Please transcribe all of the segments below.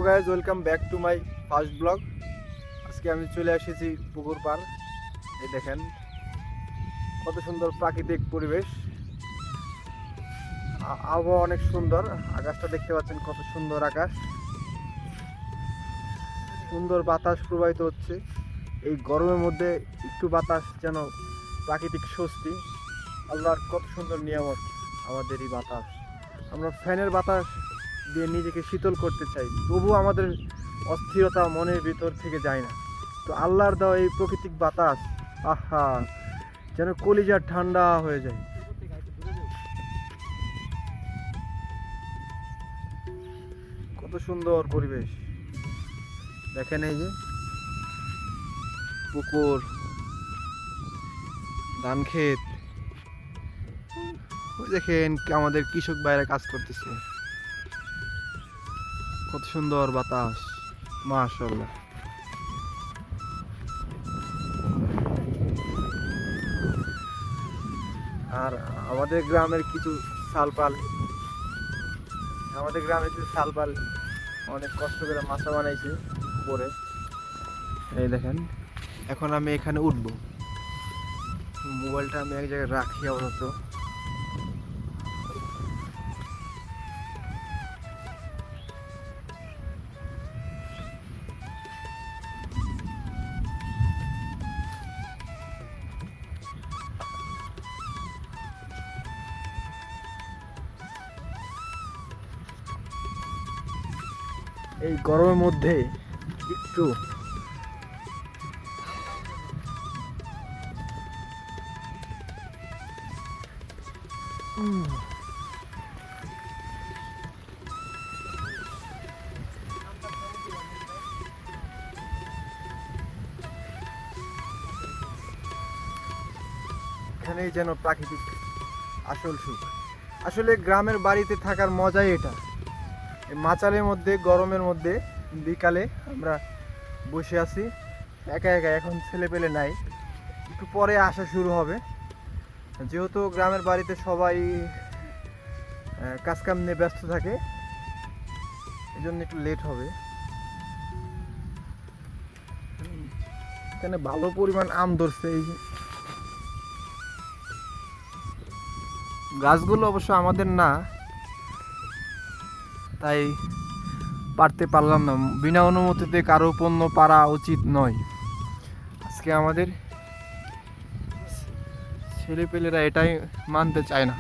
Guys, welcome back to my first blog. আজকে আমি চলে এসেছি পুকুর পাড়। এই দেখেন কত সুন্দর প্রাকৃতিক পরিবেশ, আবহাওয়া অনেক সুন্দর। আকাশটা দেখতে পাচ্ছেন, কত সুন্দর আকাশ, সুন্দর বাতাস প্রবাহিত হচ্ছে। এই গরমের মধ্যে একটু বাতাস যেন প্রাকৃতিক স্বস্তি। আল্লাহর কত সুন্দর নিয়ামত আমাদের এই বাতাস। আমরা ফ্যানের বাতাস দিয়ে নিজেকে শীতল করতে চাই, তবুও আমাদের অস্থিরতা মনের ভিতর থেকে যায় না। তো আল্লাহর দেওয়া এই প্রাকৃতিক বাতাস, আহা, যেন কলিজা ঠান্ডা হয়ে যায়। কত সুন্দর পরিবেশ দেখেন, এই যে পুকুর, ধান ক্ষেত, ওই দেখেন আমাদের কৃষক ভাইরা কাজ করতেছে। কত সুন্দর বাতাস, মাশাআল্লাহ। আর আমাদের গ্রামের কিছু শালপাল অনেক কষ্ট করে মাছা বানাইছে উপরে। এই দেখেন, এখন আমি এখানে উঠবো। মোবাইলটা আমি এক জায়গায় রাখি আপাতত। এই গরমের মধ্যে একটু এখানেই যেন প্রাকৃতিক আসল সুখ। আসলে গ্রামের বাড়িতে থাকার মজাই এটা। এই মাচালের মধ্যে, গরমের মধ্যে বিকালে আমরা বসে আছি একা একা। এখন ছেলে পেলে নাই, একটু পরে আসা শুরু হবে। যেহেতু গ্রামের বাড়িতে সবাই কাজকাম নিয়ে ব্যস্ত থাকে, এই জন্য একটু লেট হবে। এখানে ভালো পরিমাণ আম ধরছে। এই গাছগুলো অবশ্য আমাদের না, তাই পারতে পারলাম না। বিনা অনুমতিতে কারো পণ্য পারা উচিত নয়। আজকে আমাদের ছেলেপেলেরা এটাই মানতে চায় না।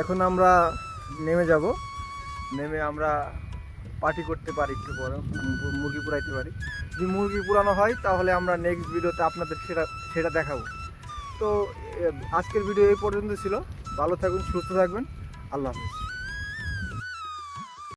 এখন আমরা নেমে যাব, নেমে আমরা পার্টি করতে পারি, একটু পরে মুরগি পুরাইতে পারি। যদি মুরগি পুরানো হয় তাহলে আমরা নেক্সট ভিডিওতে আপনাদের সেটা দেখাবো। তো আজকের ভিডিও এই পর্যন্ত ছিল। ভালো থাকুন, সুস্থ থাকবেন, আল্লাহ হাফেজ।